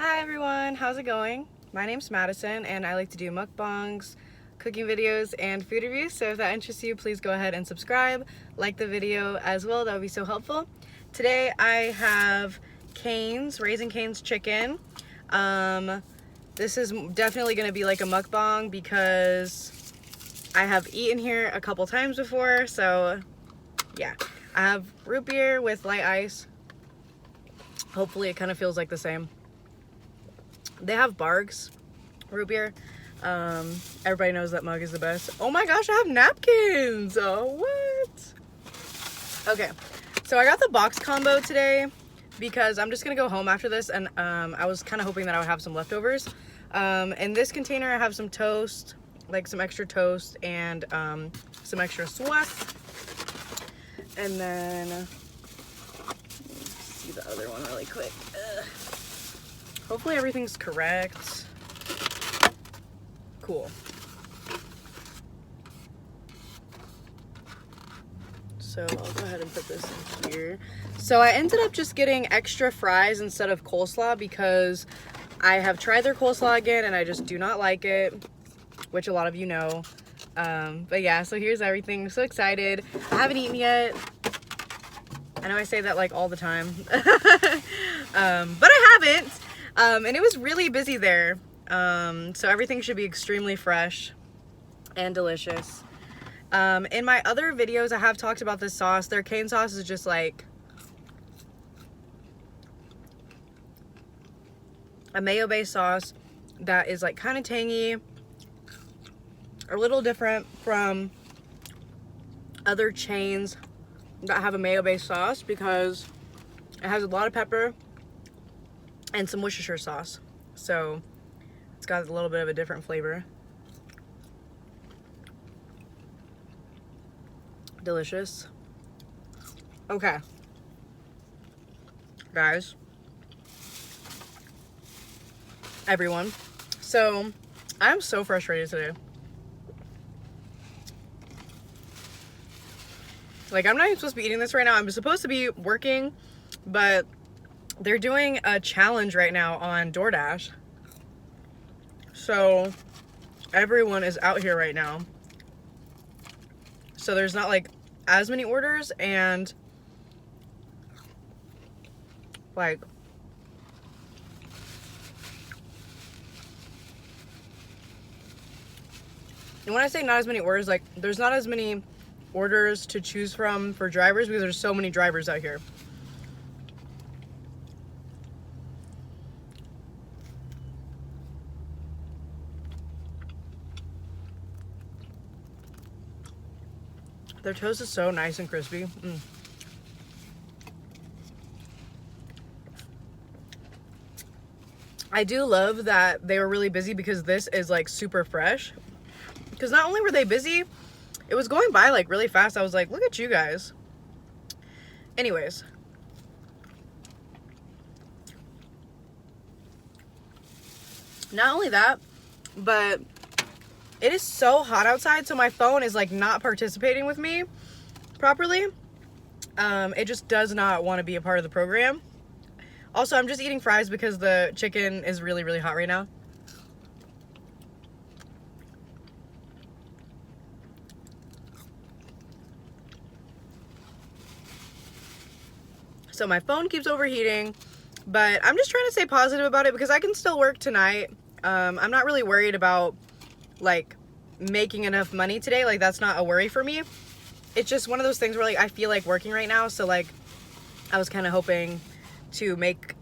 Hi everyone, how's it going? My name's Madison and I like to do mukbangs, cooking videos, and food reviews. So if that interests you, please go ahead and subscribe, like the video as well, that would be so helpful. Today I have Cane's, Raising Cane's chicken. This is definitely going to be like a mukbang because I have eaten here a couple times before, so yeah. I have root beer with light ice. Hopefully it kind of feels like the same. They have Barg's root beer. Everybody knows that mug is the best. Oh my gosh, I have napkins. Oh, what? Okay, so I got the box combo today because I'm just gonna go home after this, and I was kind of hoping that I would have some leftovers. In this container, I have some toast, like some extra toast, and some extra sauce. And then, let's see the other one really quick. Hopefully everything's correct. Cool. So I'll go ahead and put this in here. So I ended up just getting extra fries instead of coleslaw because I have tried their coleslaw again and I just do not like it, which a lot of you know. But yeah, so here's everything. I'm so excited. I haven't eaten yet. I know I say that like all the time. But I haven't. And it was really busy there. So everything should be extremely fresh and delicious. In my other videos, I have talked about this sauce. Their cane sauce is just like a mayo-based sauce that is like kind of tangy, a little different from other chains that have a mayo-based sauce because it has a lot of pepper and some Worcestershire sauce, so it's got a little bit of a different flavor. Delicious. Okay, guys, everyone, so I'm so frustrated today. Like, I'm not even supposed to be eating this right now. I'm supposed to be working, but they're doing a challenge right now on DoorDash. So everyone is out here right now. So there's not like as many orders, and like and when I say not as many orders, like there's not as many orders to choose from for drivers because there's so many drivers out here. Their toast is so nice and crispy. I do love that they were really busy because this is like super fresh. Because not only were they busy, it was going by like really fast. I was like, look at you guys. Anyways. Not only that, but it is so hot outside, so my phone is like not participating with me properly. It just does not want to be a part of the program. Also, I'm just eating fries because the chicken is really, really hot right now. So my phone keeps overheating, but I'm just trying to stay positive about it because I can still work tonight. I'm not really worried about like making enough money today. Like, that's not a worry for me. It's just one of those things where like I feel like working right now, so like I was kind of hoping to make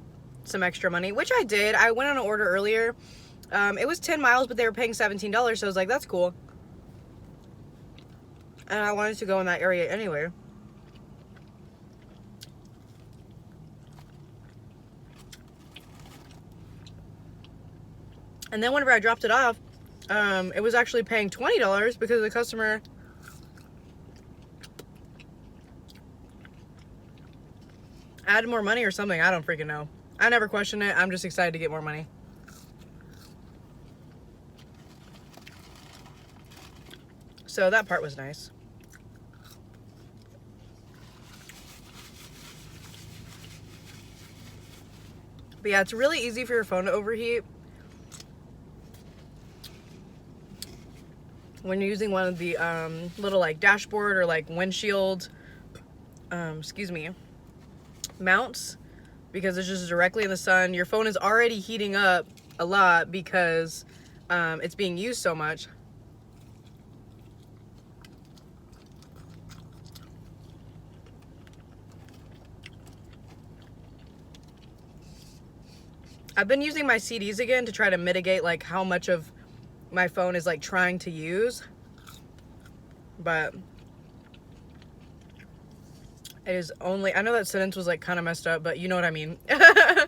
some extra money, which I did. I went on an order earlier. It was 10 miles, but they were paying $17, so I was like, that's cool. And I wanted to go in that area anyway. And then whenever I dropped it off, it was actually paying $20 because the customer added more money or something. I don't freaking know. I never question it. I'm just excited to get more money. So that part was nice. But yeah, it's really easy for your phone to overheat when you're using one of the little like dashboard or like windshield mounts, because it's just directly in the sun. Your phone is already heating up a lot because it's being used so much. I've been using my CDs again to try to mitigate like how much of my phone is like trying to use, but it is only, I know that sentence was like kind of messed up, but you know what I mean. I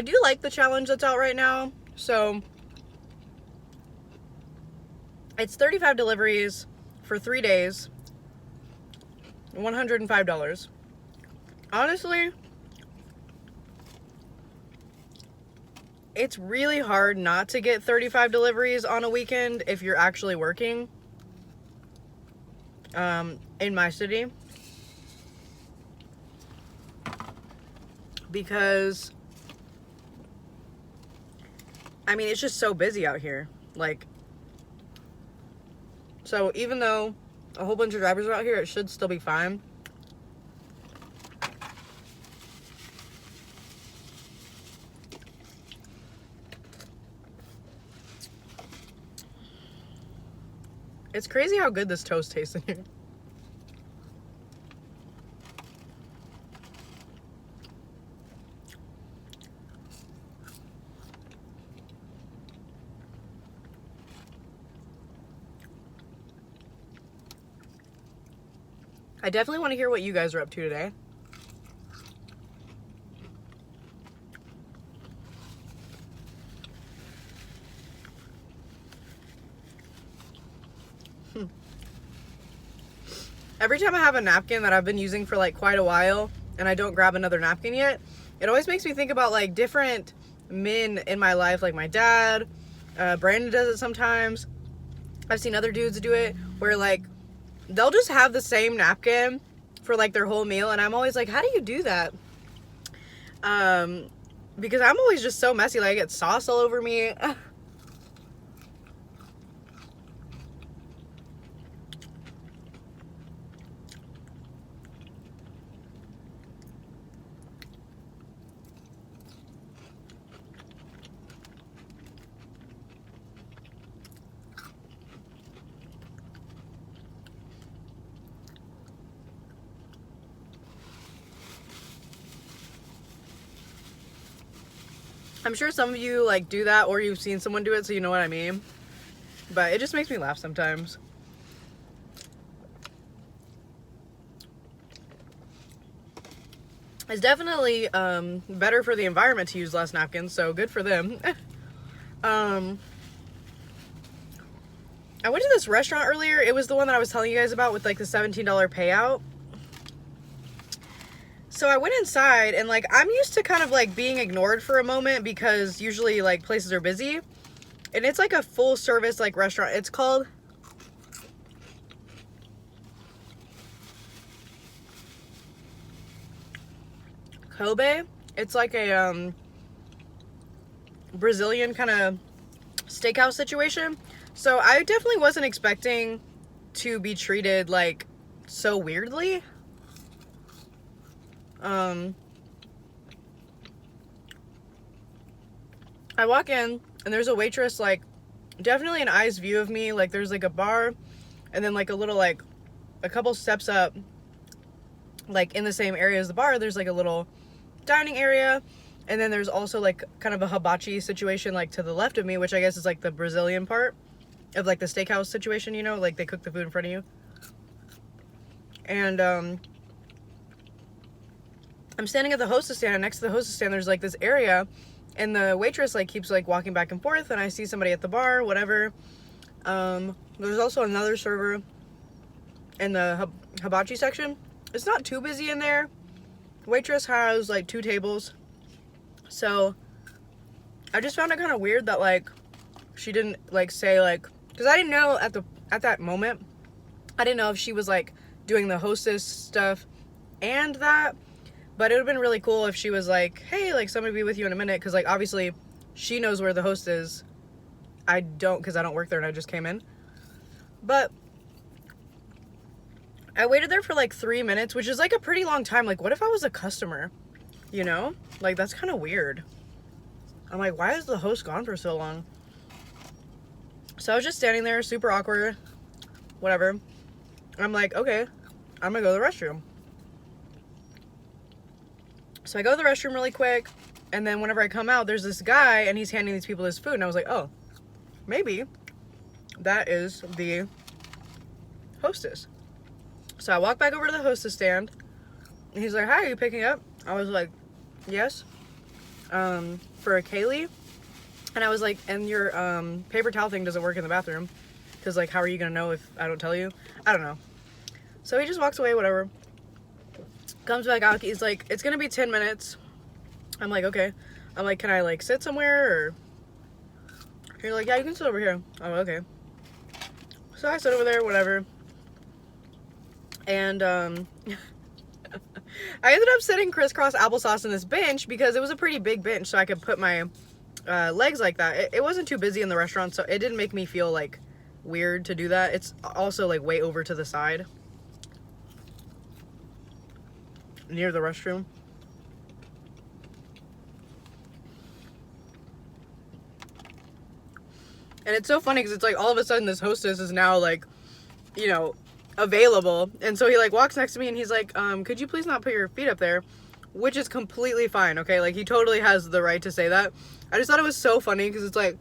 do like the challenge that's out right now. So it's 35 deliveries for 3 days, $105. Honestly, it's really hard not to get 35 deliveries on a weekend if you're actually working in my city, because I mean, it's just so busy out here. Like, so even though a whole bunch of drivers are out here, it should still be fine. It's crazy how good this toast tastes in here. I definitely want to hear what you guys are up to today. Every time I have a napkin that I've been using for like quite a while and I don't grab another napkin yet, it always makes me think about like different men in my life, like my dad. Brandon does it sometimes. I've seen other dudes do it where like they'll just have the same napkin for like their whole meal, and I'm always like, how do you do that? Because I'm always just so messy. Like I get sauce all over me. I'm sure some of you like do that, or you've seen someone do it, so you know what I mean. But it just makes me laugh sometimes. It's definitely better for the environment to use less napkins, so good for them. I went to this restaurant earlier. It was the one that I was telling you guys about with like the $17 payout. So I went inside, and like I'm used to kind of like being ignored for a moment because usually like places are busy. And it's like a full service like restaurant. It's called Kobe. It's like a Brazilian kind of steakhouse situation. So I definitely wasn't expecting to be treated like so weirdly. I walk in and there's a waitress like definitely an eye's view of me. Like there's like a bar and then like a little like a couple steps up, like in the same area as the bar, there's like a little dining area, and then there's also like kind of a hibachi situation like to the left of me, which I guess is like the Brazilian part of like the steakhouse situation, you know, like they cook the food in front of you. And I'm standing at the hostess stand, and next to the hostess stand there's like this area, and the waitress like keeps like walking back and forth, and I see somebody at the bar, whatever. There's also another server in the hibachi section. It's not too busy in there. Waitress has like 2 tables. So I just found it kind of weird that like she didn't like say like, because I didn't know at that moment I didn't know if she was like doing the hostess stuff and that, but it would have been really cool if she was like, hey, like somebody be with you in a minute, because like obviously she knows where the host is. I don't, because I don't work there and I just came in. But I waited there for like 3 minutes, which is like a pretty long time. Like, what if I was a customer? You know? Like, that's kind of weird. I'm like, why is the host gone for so long? So I was just standing there, super awkward, whatever. I'm like, okay, I'm gonna go to the restroom. So I go to the restroom really quick, and then whenever I come out, there's this guy, and he's handing these people his food, and I was like, oh, maybe that is the hostess. So I walk back over to the hostess stand, and he's like, hi, are you picking up? I was like, yes, for a Kaylee. And I was like, and your paper towel thing doesn't work in the bathroom, because like, how are you gonna know if I don't tell you? I don't know. So he just walks away, whatever. Comes back out, he's like, it's gonna be 10 minutes. I'm like, okay. I'm like, can I like sit somewhere, or? He's like, yeah, you can sit over here. Oh, okay. So I sit over there, whatever. And I ended up sitting crisscross applesauce in this bench because it was a pretty big bench, so I could put my legs like that. It wasn't too busy in the restaurant, so it didn't make me feel like weird to do that. It's also like way over to the side near the restroom. And it's so funny because it's like all of a sudden this hostess is now like, you know, available. And so he like walks next to me and he's like, could you please not put your feet up there? Which is completely fine, okay? Like, he totally has the right to say that. I just thought it was so funny because it's like,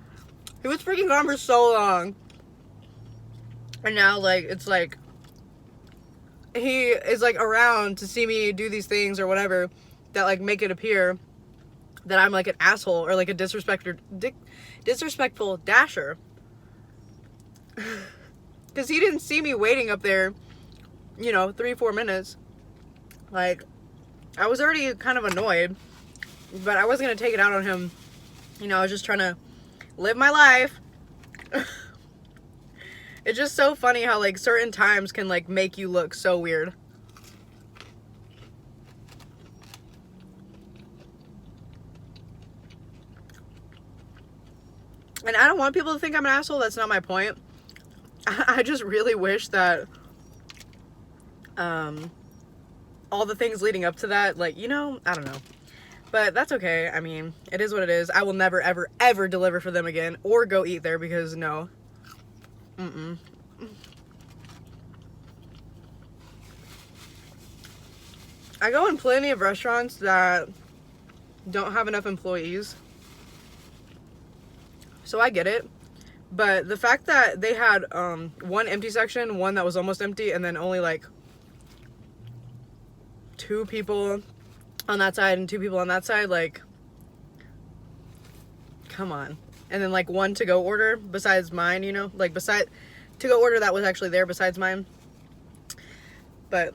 he was freaking gone for so long. And now, like, it's like, he is like around to see me do these things or whatever that like make it appear that I'm like an asshole or like a disrespectful dasher. Because he didn't see me waiting up there, you know, 3-4 minutes. Like, I was already kind of annoyed, but I wasn't going to take it out on him. You know, I was just trying to live my life. It's just so funny how, like, certain times can, like, make you look so weird. And I don't want people to think I'm an asshole. That's not my point. I just really wish that all the things leading up to that, like, you know, I don't know. But that's okay. I mean, it is what it is. I will never, ever, ever deliver for them again or go eat there because no. I go in plenty of restaurants that don't have enough employees. So I get it. But the fact that they had one empty section, one that was almost empty, and then only like 2 people on that side and 2 people on that side, like, come on. And then like one to-go order besides mine, you know, like beside to-go order that was actually there besides mine. But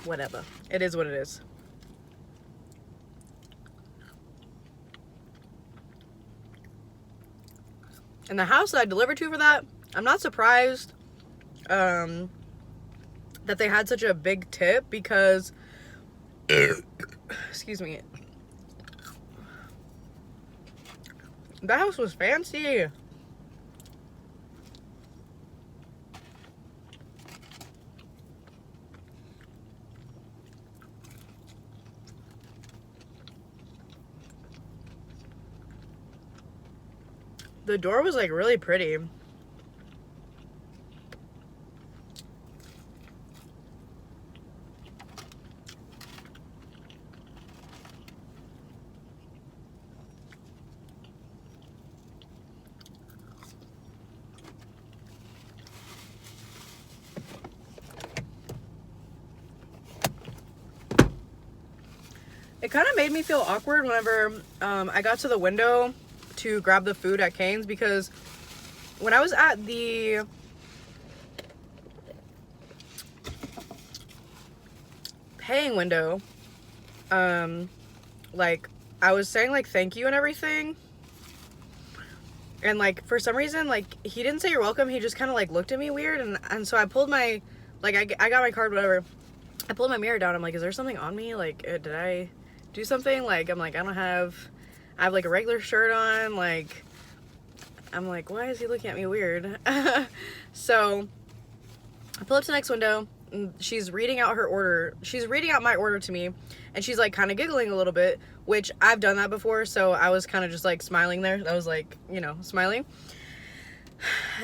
whatever. It is what it is. And the house that I delivered to for that, I'm not surprised that they had such a big tip because, excuse me, the house was fancy. The door was like really pretty. It kind of made me feel awkward whenever I got to the window to grab the food at Cane's, because when I was at the paying window, like, I was saying like thank you and everything, And like for some reason, like he didn't say you're welcome, he just kind of like looked at me weird, and so I pulled my, like I got my card, whatever. I pulled my mirror down. I'm like, is there something on me? Like did I do something? Like I'm like, I have like a regular shirt on. Like I'm like, why is he looking at me weird? So I pull up to the next window. She's reading out her order. She's reading out my order to me, and she's like kind of giggling a little bit, which I've done that before, so I was kind of just like smiling there. I was like, you know, smiling.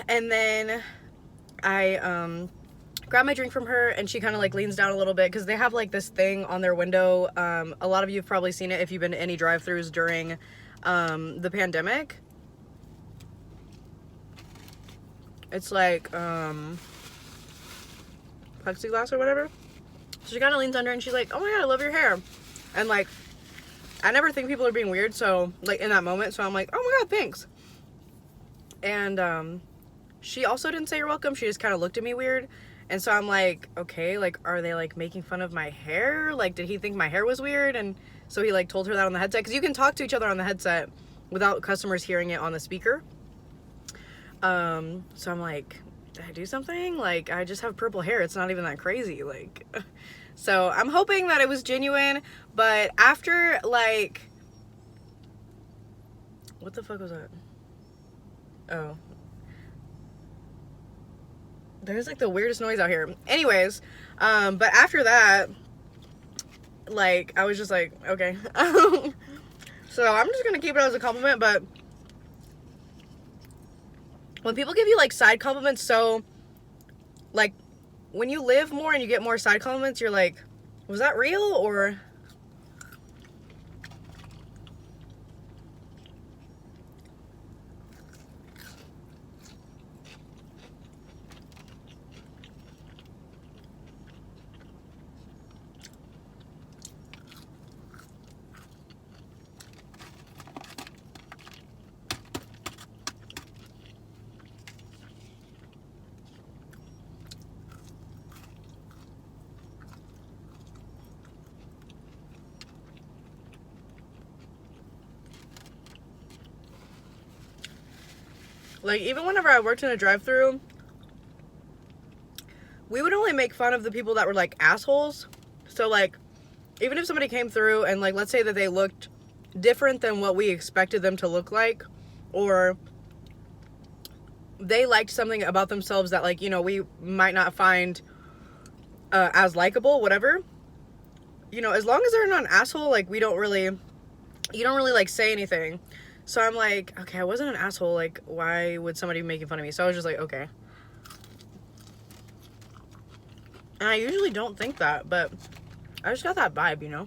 And then I grab my drink from her, and she kind of like leans down a little bit because they have like this thing on their window. A lot of you have probably seen it if you've been to any drive-thrus during the pandemic. It's like plexiglass or whatever. So she kind of leans under and she's like, oh my god, I love your hair. And like, I never think people are being weird, so like in that moment, so I'm like, oh my god, thanks. And she also didn't say you're welcome. She just kind of looked at me weird. And so I'm like, okay, like are they like making fun of my hair? Like did he think my hair was weird? And so he like told her that on the headset, because you can talk to each other on the headset without customers hearing it on the speaker. So I'm like, did I do something? Like I just have purple hair, it's not even that crazy. Like so I'm hoping that it was genuine. But after like, what the fuck was that? Oh, there's like the weirdest noise out here. Anyways, but after that, like I was just like, okay. So I'm just gonna keep it as a compliment. But when people give you like side compliments, so like when you live more and you get more side compliments, you're like, was that real? Or like even whenever I worked in a drive-thru, we would only make fun of the people that were like assholes. So like even if somebody came through and like let's say that they looked different than what we expected them to look like, or they liked something about themselves that like, you know, we might not find as likable, whatever, you know, as long as they're not an asshole, like you don't really like say anything. So I'm like, okay, I wasn't an asshole, like why would somebody be making fun of me? So I was just like, okay. And I usually don't think that, but I just got that vibe, you know.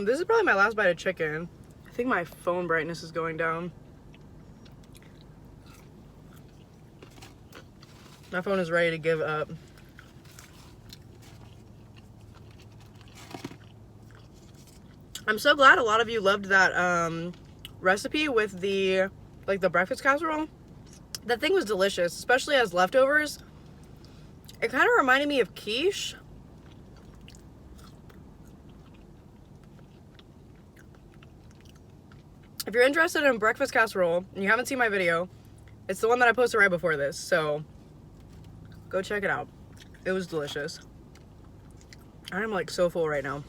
This is probably my last bite of chicken. I think my phone brightness is going down. My phone is ready to give up. I'm so glad a lot of you loved that recipe with the like the breakfast casserole. That thing was delicious, especially as leftovers. It kind of reminded me of quiche. If you're interested in breakfast casserole and you haven't seen my video, it's the one that I posted right before this, so go check it out. It was delicious. I'm like so full right now.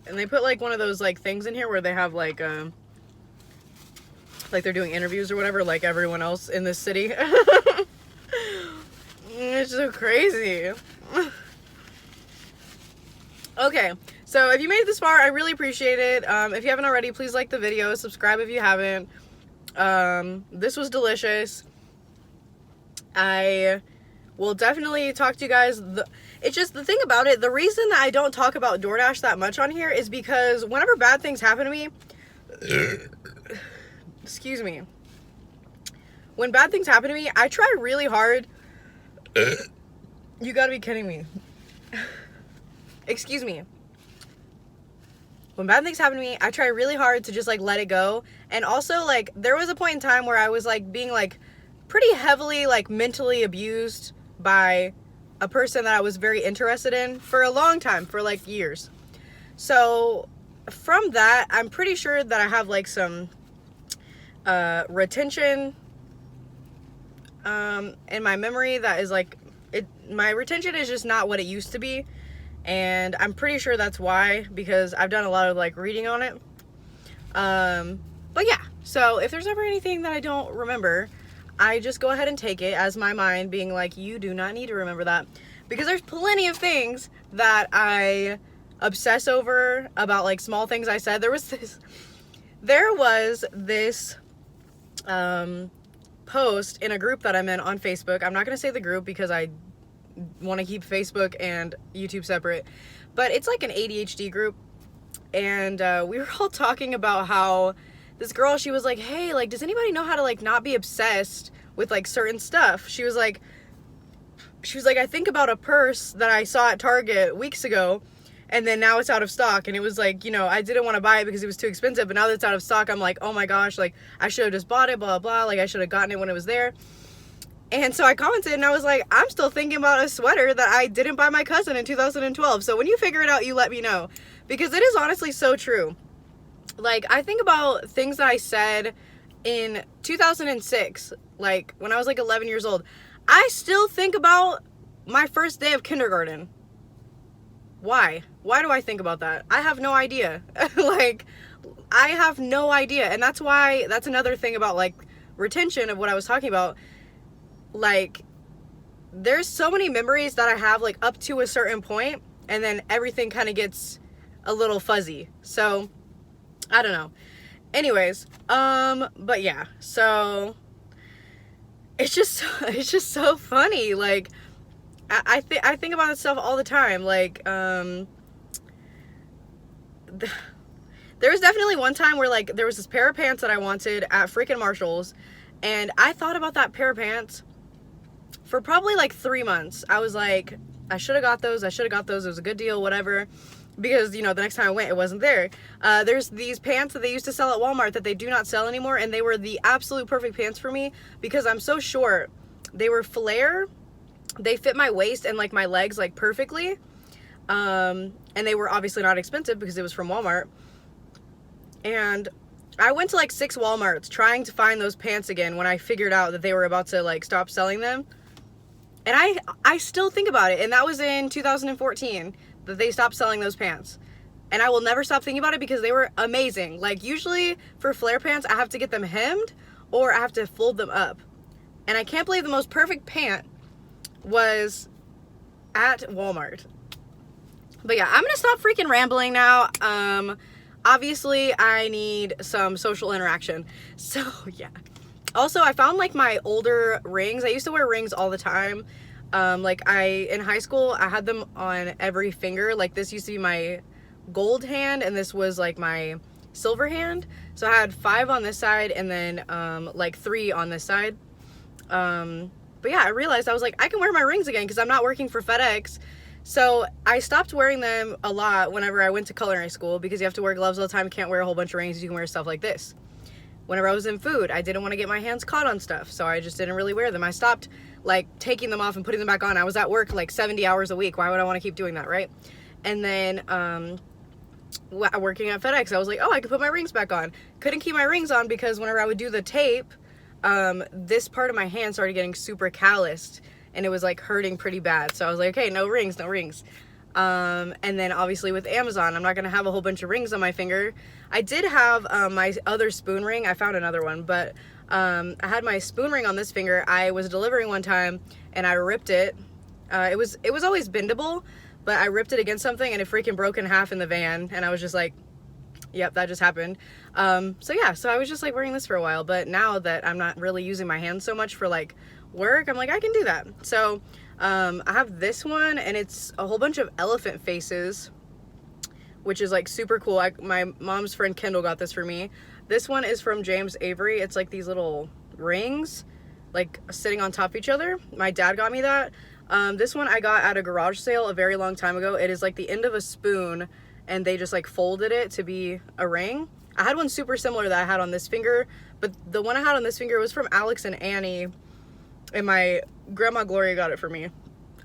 And they put like one of those like things in here where they have like they're doing interviews or whatever, like everyone else in this city. It's so crazy. Okay, so if you made it this far, I really appreciate it. If you haven't already, please like the video, subscribe if you haven't. This was delicious. I will definitely talk to you guys. It's just the thing about it, the reason that I don't talk about DoorDash that much on here is because whenever bad things happen to me, excuse me, when bad things happen to me, I try really hard. You gotta be kidding me. Excuse me. When bad things happen to me, I try really hard to just like let it go. And also, like, there was a point in time where I was like being like pretty heavily like mentally abused by a person that I was very interested in for a long time, for like years. So from that, I'm pretty sure that I have like some retention in my memory that is like, my retention is just not what it used to be. And I'm pretty sure that's why, because I've done a lot of like reading on it. But yeah, so if there's ever anything that I don't remember, I just go ahead and take it as my mind being like, you do not need to remember that, because there's plenty of things that I obsess over about, like small things I said. There was this post in a group that I'm in on Facebook. I'm not going to say the group because I want to keep Facebook and YouTube separate, but it's like an ADHD group. And we were all talking about how this girl, she was like, hey, like, does anybody know how to like not be obsessed with like certain stuff? She was like, I think about a purse that I saw at Target weeks ago, and then now it's out of stock. And it was like, you know, I didn't want to buy it because it was too expensive, but now that it's out of stock, I'm like, oh my gosh, like I should have just bought it, blah, blah, like I should have gotten it when it was there. And so I commented and I was like, I'm still thinking about a sweater that I didn't buy my cousin in 2012. So when you figure it out, you let me know, because it is honestly so true. Like, I think about things that I said in 2006, like when I was like 11 years old. I still think about my first day of kindergarten. Why? Why do I think about that? I have no idea. Like, I have no idea. And that's why, that's another thing about like retention of what I was talking about. Like, there's so many memories that I have like up to a certain point, and then everything kind of gets a little fuzzy. So I don't know. Anyways, but yeah, so it's just so funny. Like, I think about this stuff all the time. Like, there was definitely one time where like there was this pair of pants that I wanted at freaking Marshall's, and I thought about that pair of pants for probably like 3 months. I was like, I should have got those. It was a good deal, whatever. Because, you know, the next time I went, it wasn't there. There's these pants that they used to sell at Walmart that they do not sell anymore, and they were the absolute perfect pants for me because I'm so short. They were flare. They fit my waist and like my legs like perfectly. And they were obviously not expensive because it was from Walmart. And I went to like 6 Walmarts trying to find those pants again when I figured out that they were about to like stop selling them. And I still think about it. And that was in 2014 that they stopped selling those pants. And I will never stop thinking about it because they were amazing. Like, usually for flare pants, I have to get them hemmed or I have to fold them up. And I can't believe the most perfect pant was at Walmart. But yeah, I'm gonna stop freaking rambling now. Obviously I need some social interaction. So yeah. Also, I found like my older rings. I used to wear rings all the time. Like in high school, I had them on every finger. Like, this used to be my gold hand and this was like my silver hand. So I had 5 on this side and then like 3 on this side. But yeah, I realized, I was like, I can wear my rings again because I'm not working for FedEx. So I stopped wearing them a lot whenever I went to culinary school because you have to wear gloves all the time. You can't wear a whole bunch of rings. You can wear stuff like this. Whenever I was in food, I didn't want to get my hands caught on stuff, so I just didn't really wear them. I stopped like taking them off and putting them back on. I was at work like 70 hours a week. Why would I want to keep doing that, right? And then working at FedEx, I was like, oh, I could put my rings back on. Couldn't keep my rings on because whenever I would do the tape, this part of my hand started getting super calloused and it was like hurting pretty bad. So I was like, okay, no rings. And then obviously with Amazon, I'm not gonna have a whole bunch of rings on my finger. I did have my other spoon ring. I found another one, but I had my spoon ring on this finger. I was delivering one time and I ripped it. It was always bendable, but I ripped it against something and it freaking broke in half in the van. And I was just like, yep, that just happened. So yeah, so I was just like wearing this for a while, but now that I'm not really using my hands so much for like work. I'm like, I can do that. So I have this one, and it's a whole bunch of elephant faces, which is like super cool. My mom's friend Kendall got this for me. This one is from James Avery. It's like these little rings like sitting on top of each other. My dad got me that. This one I got at a garage sale a very long time ago. It is like the end of a spoon, and they just like folded it to be a ring. I had one super similar that I had on this finger, but the one I had on this finger was from Alex and Annie, and my grandma Gloria got it for me.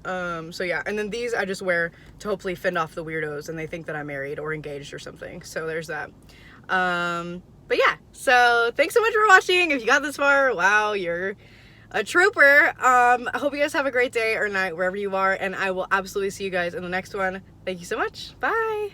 So yeah, and then these I just wear to hopefully fend off the weirdos and they think that I'm married or engaged or something. So there's that. But yeah, so thanks so much for watching. If you got this far, wow, you're a trooper. I hope you guys have a great day or night wherever you are, and I will absolutely see you guys in the next one. Thank you so much. Bye.